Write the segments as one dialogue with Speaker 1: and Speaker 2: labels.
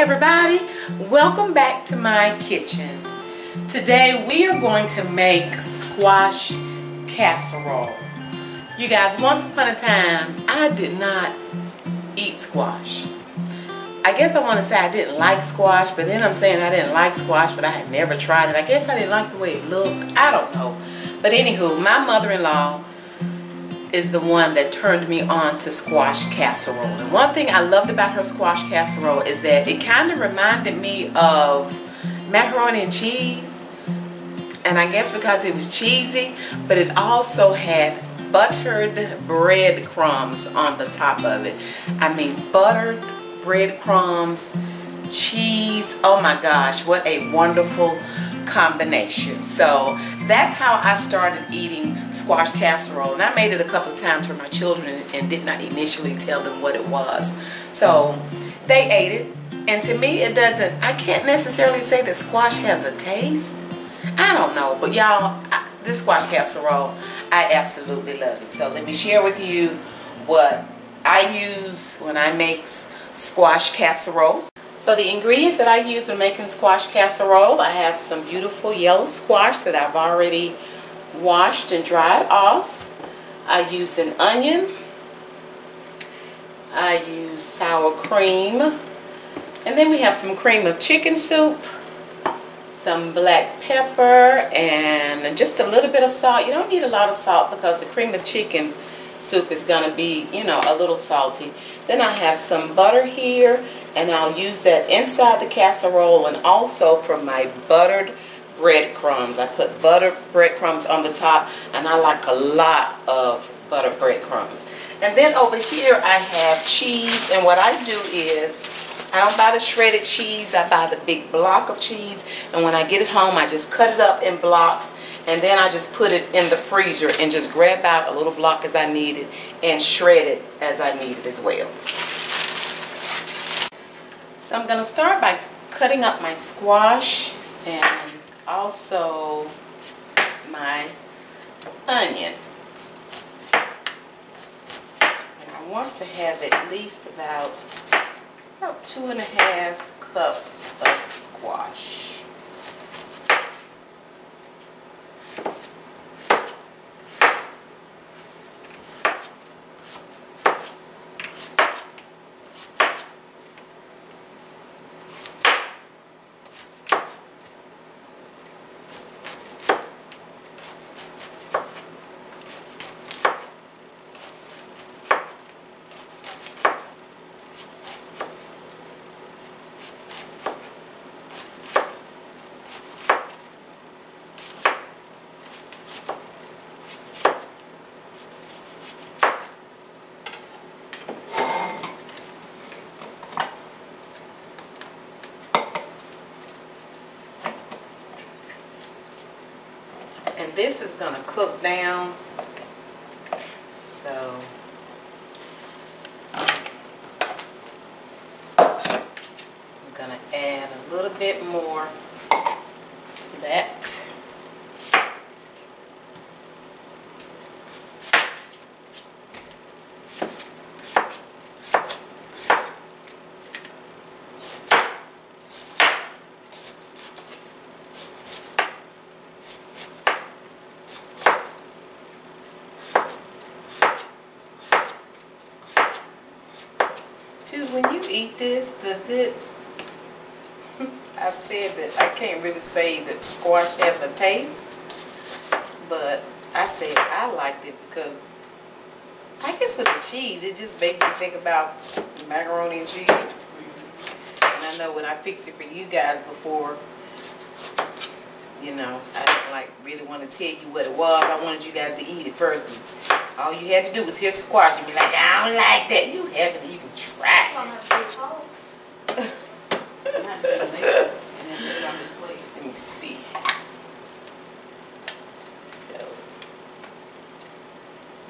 Speaker 1: everybody, welcome back to my kitchen. Today we are going to make squash casserole. You guys, once upon a time I did not eat squash. I guess I want to say I didn't like squash, but then I'm saying I didn't like squash, but I had never tried it. I guess I didn't like the way it looked. I don't know. But anywho, my mother-in-law is the one that turned me on to squash casserole. And one thing I loved about her squash casserole is that it kind of reminded me of macaroni and cheese. And I guess because it was cheesy, but it also had buttered bread crumbs on the top of it. I mean, buttered breadcrumbs, cheese. Oh my gosh, what a wonderful combination. So that's how I started eating squash casserole, and I made it a couple of times for my children and did not initially tell them what it was. So they ate it, and to me it doesn't, I can't necessarily say that squash has a taste. I don't know, but y'all, this squash casserole, I absolutely love it. So let me share with you what I use when I make squash casserole. So the ingredients that I use when making squash casserole, I have some beautiful yellow squash that I've already washed and dried off. I used an onion. I use sour cream. And then we have some cream of chicken soup, some black pepper, and just a little bit of salt. You don't need a lot of salt because the cream of chicken soup is going to be, you know, a little salty. Then I have some butter here, and I'll use that inside the casserole and also for my buttered breadcrumbs. I put buttered breadcrumbs on the top, and I like a lot of buttered breadcrumbs. And then over here I have cheese, and what I do is I don't buy the shredded cheese, I buy the big block of cheese, and when I get it home I just cut it up in blocks, and then I just put it in the freezer and just grab out a little block as I need it and shred it as I need it as well. So I'm going to start by cutting up my squash and also my onion. And I want to have at least about 2.5 cups of squash. And this is going to cook down, so I'm going to add a little bit more to that. When you eat this, does it, I've said that I can't really say that squash has a taste, but I said I liked it because I guess with the cheese, it just makes me think about macaroni and cheese. And I know when I fixed it for you guys before, you know, I didn't really want to tell you what it was. I wanted you guys to eat it first. All you had to do was hear squash and be like, I don't like that. You haven't even tried. Let me see. So,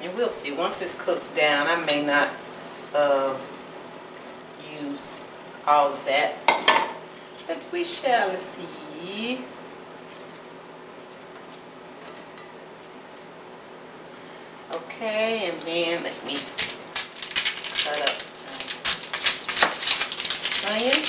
Speaker 1: and we'll see. Once this cooks down, I may not use all of that, but we shall see. Okay, and then let me cut up onion.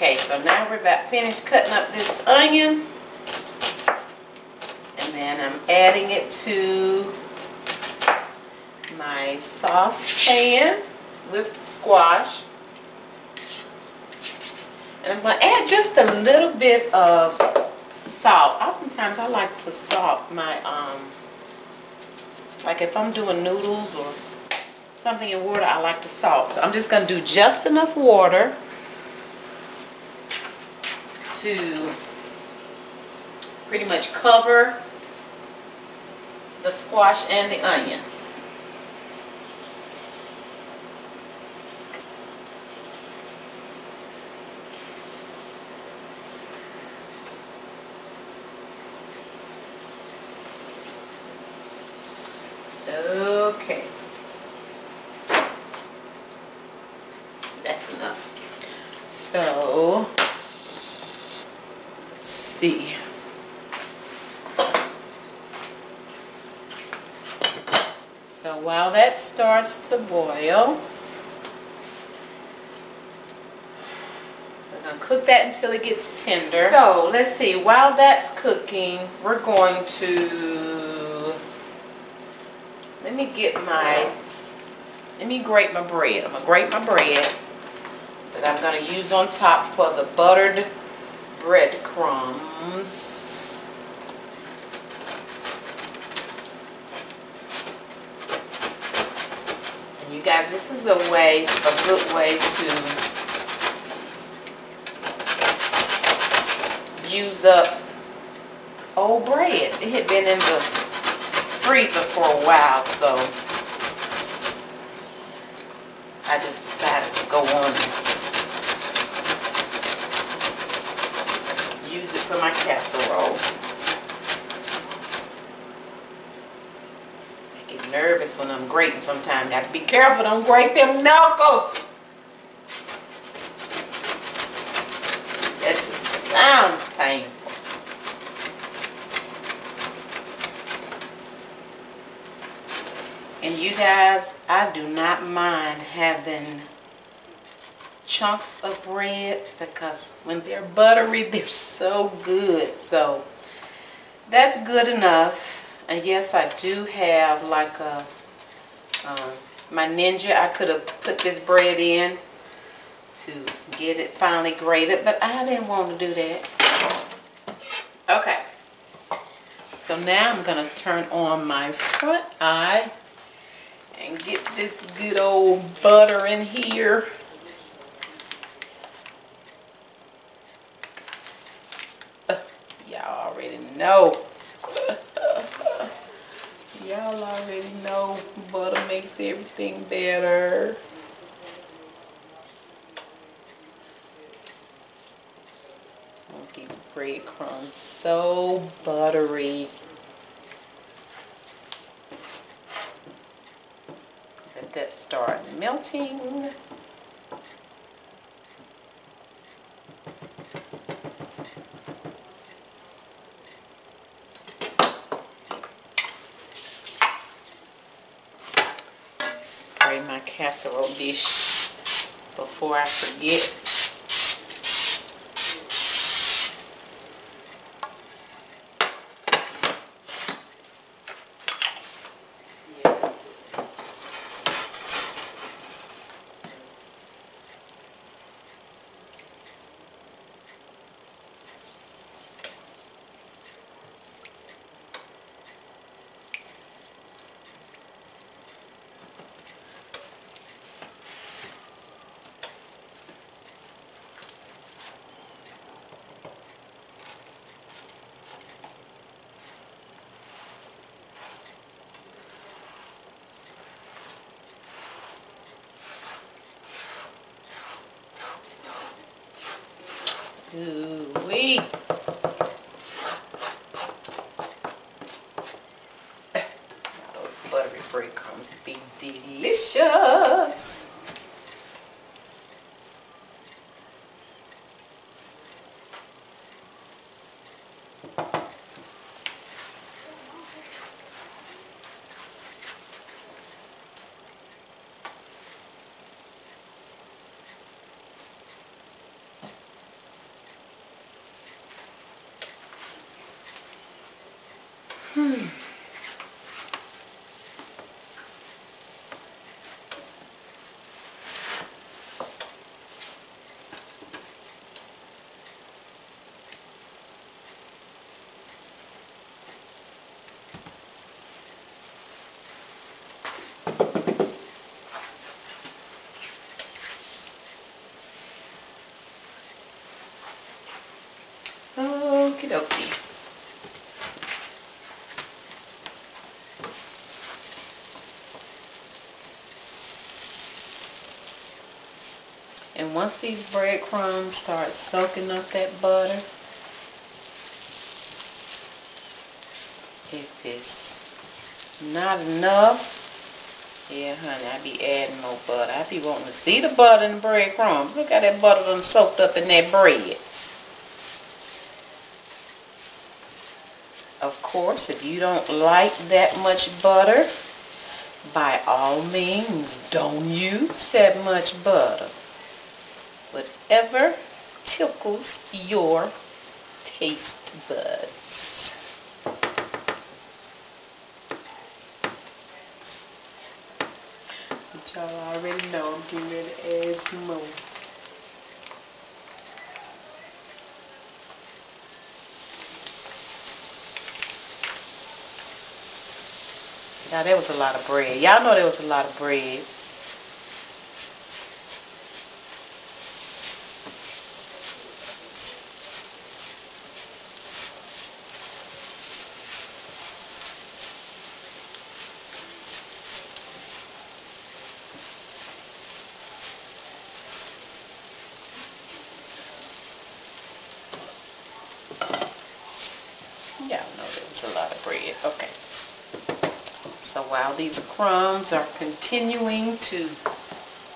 Speaker 1: Okay, so now we're about finished cutting up this onion. And then I'm adding it to my saucepan with the squash. And I'm going to add just a little bit of salt. Oftentimes I like to salt my, like if I'm doing noodles or something in water, I like to salt. So I'm just going to do just enough water to pretty much cover the squash and the onion. Okay, that's enough. So, let's see. So while that starts to boil, we're going to cook that until it gets tender. So let's see, while that's cooking, we're going to, let me grate my bread. I'm going to grate my bread that I'm going to use on top for the buttered breadcrumbs. And you guys, this is a good way to use up old bread. It had been in the freezer for a while, so I just decided to go on and use it for my casserole. I get nervous when I'm grating sometimes. I have to be careful, don't grate them knuckles. That just sounds painful. And you guys, I do not mind having chunks of bread because when they're buttery, they're so good. So that's good enough. And yes, I do have like a, my Ninja, I could have put this bread in to get it finally grated, but I didn't want to do that. Okay. So now I'm going to turn on my front eye and get this good old butter in here. Y'all already know. Y'all already know butter makes everything better. Oh, these breadcrumbs so buttery. Let that start melting. Spray my casserole dish before I forget. Ooh-wee. Those buttery breadcrumbs be delicious. Okie dokie. And once these breadcrumbs start soaking up that butter, if it's not enough, yeah honey, I be adding more butter. I be wanting to see the butter in the breadcrumbs. Look how that butter done soaked up in that bread. Of course, if you don't like that much butter, by all means, don't use that much butter. Whatever tickles your taste buds. But y'all already know I'm getting ready to add some more. Now there was a lot of bread. Y'all know there was a lot of bread. Y'all know there was a lot of bread. Okay. So while these crumbs are continuing to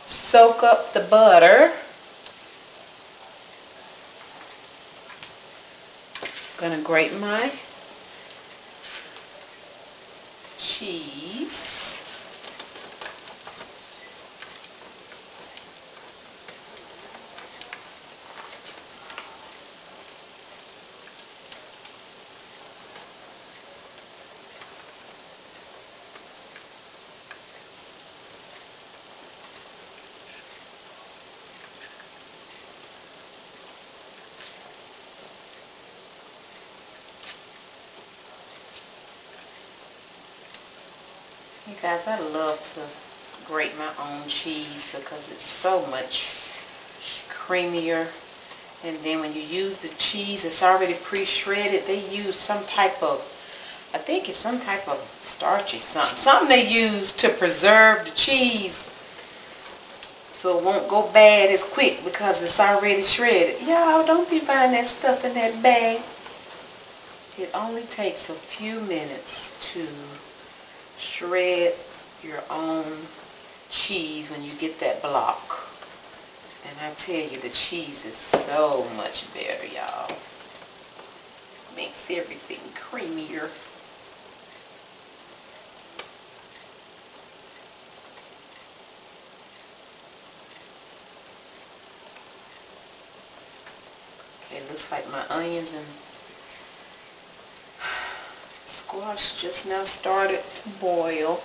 Speaker 1: soak up the butter, I'm gonna grate my cheese. You guys, I love to grate my own cheese because it's so much creamier. And then when you use the cheese, it's already pre-shredded. They use some type of, I think it's some type of starchy something. Something they use to preserve the cheese so it won't go bad as quick because it's already shredded. Y'all, don't be buying that stuff in that bag. It only takes a few minutes to shred your own cheese when you get that block. And I tell you, the cheese is so much better, y'all. Makes everything creamier. Okay, it looks like my onions and squash just now started to boil,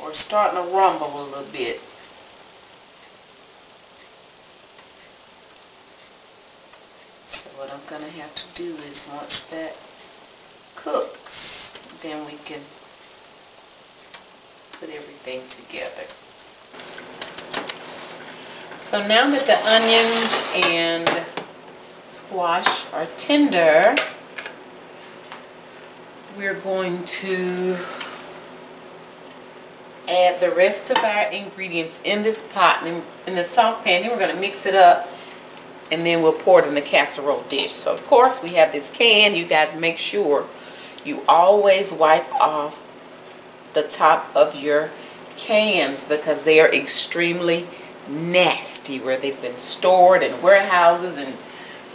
Speaker 1: or starting to rumble a little bit. So what I'm going to have to do is once that cooks, then we can put everything together. So now that the onions and squash are tender, we're going to add the rest of our ingredients in this pot, in the saucepan. Then we're going to mix it up, and then we'll pour it in the casserole dish. So of course we have this can. You guys make sure you always wipe off the top of your cans because they are extremely nasty where they've been stored in warehouses and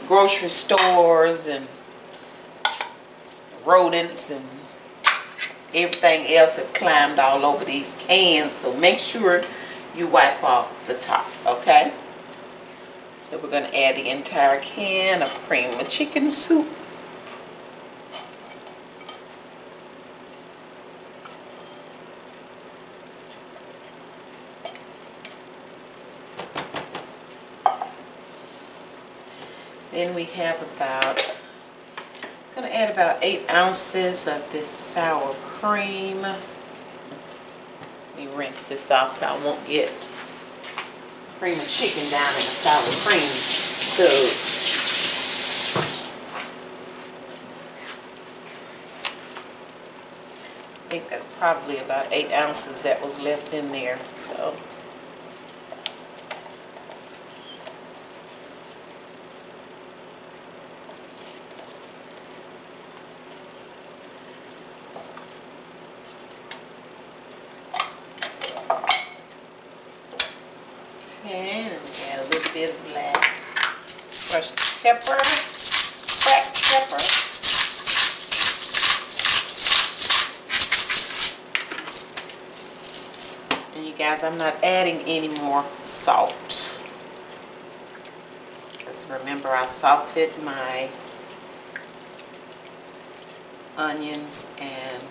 Speaker 1: grocery stores, and rodents and everything else have climbed all over these cans. So make sure you wipe off the top, okay? So we're going to add the entire can of cream of chicken soup. then we have about, I'm going to add about 8 ounces of this sour cream. Let me rinse this off so I won't get cream of chicken down in the sour cream. So I think that's probably about 8 ounces that was left in there. So okay, and we add a little bit of black crushed pepper, cracked pepper. And you guys, I'm not adding any more salt. Because remember, I salted my onions and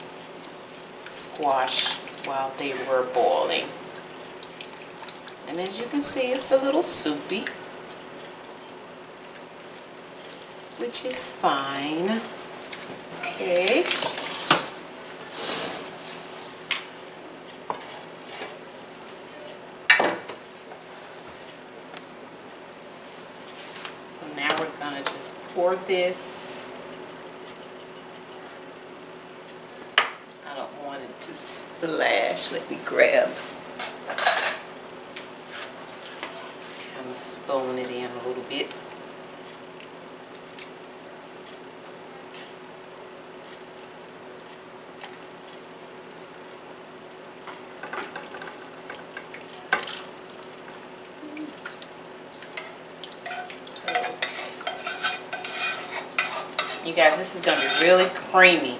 Speaker 1: squash while they were boiling. And as you can see, it's a little soupy, which is fine. Okay. So now we're gonna just pour this. I don't want it to splash. Let me grab. Spoon it in a little bit. You guys, this is going to be really creamy.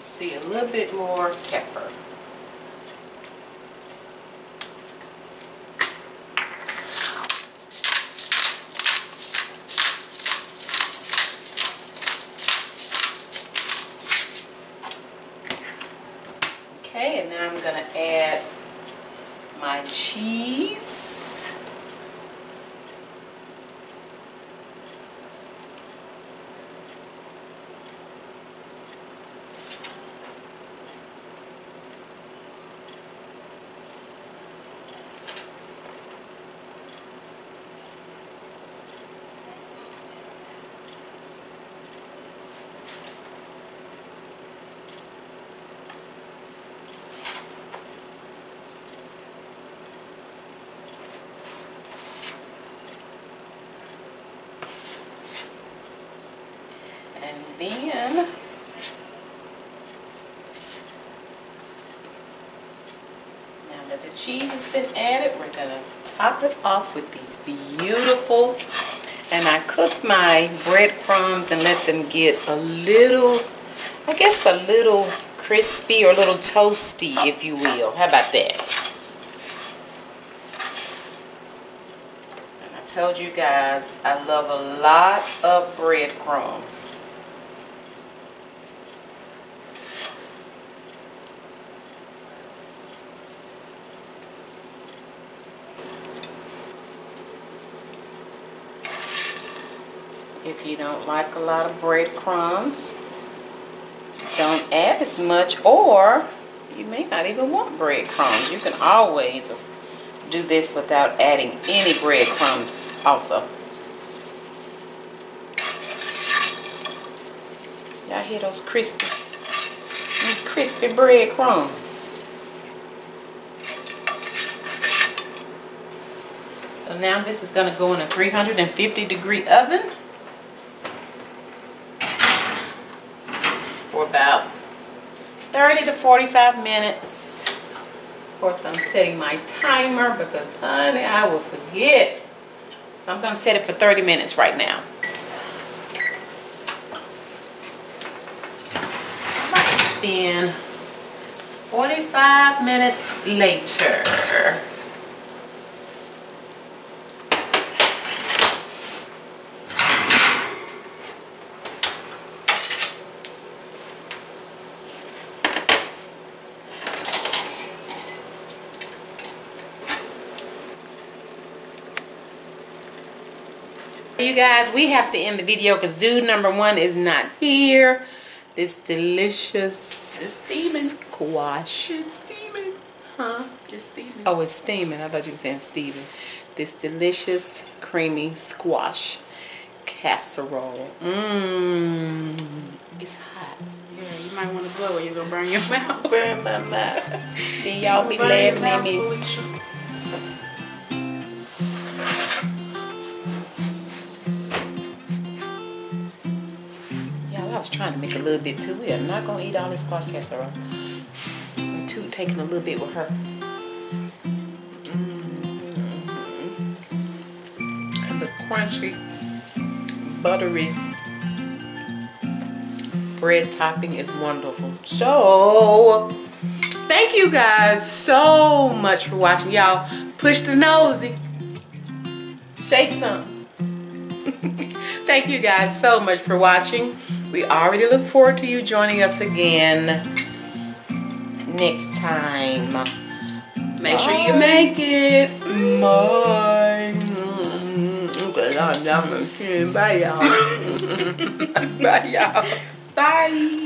Speaker 1: See a little bit more pepper. Okay, and now I'm going to add my cheese. And then now that the cheese has been added, we're going to top it off with these beautiful, and I cooked my breadcrumbs and let them get a little, I guess a little crispy or a little toasty, if you will. How about that? And I told you guys I love a lot of breadcrumbs. If you don't like a lot of breadcrumbs, don't add as much, or you may not even want breadcrumbs. You can always do this without adding any breadcrumbs also. Y'all hear those crispy breadcrumbs? So now this is going to go in a 350-degree oven for about 30 to 45 minutes. Of course, I'm setting my timer because, honey, I will forget. So I'm going to set it for 30 minutes right now. Then 45 minutes later. you guys, we have to end the video because dude number 1 is not here. This delicious squash.
Speaker 2: It's steaming.
Speaker 1: Huh?
Speaker 2: It's steaming.
Speaker 1: Oh, it's steaming. I thought you were saying Steven. This delicious, creamy squash casserole. Mmm. It's hot.
Speaker 2: Yeah, you might want to blow or you're going to burn your mouth.
Speaker 1: Burn my mouth. Then y'all be laughing at me. Y'all, I was trying to make a little bit too. We are not going to eat all this squash casserole. I'm taking a little bit with her. And the crunchy, buttery bread topping is wonderful. So, thank you guys so much for watching. Y'all, push the nosy. Shake some. Thank you guys so much for watching. We already look forward to you joining us again next time.
Speaker 2: Make sure you make it.
Speaker 1: Bye. Bye, y'all. Bye, y'all. Bye.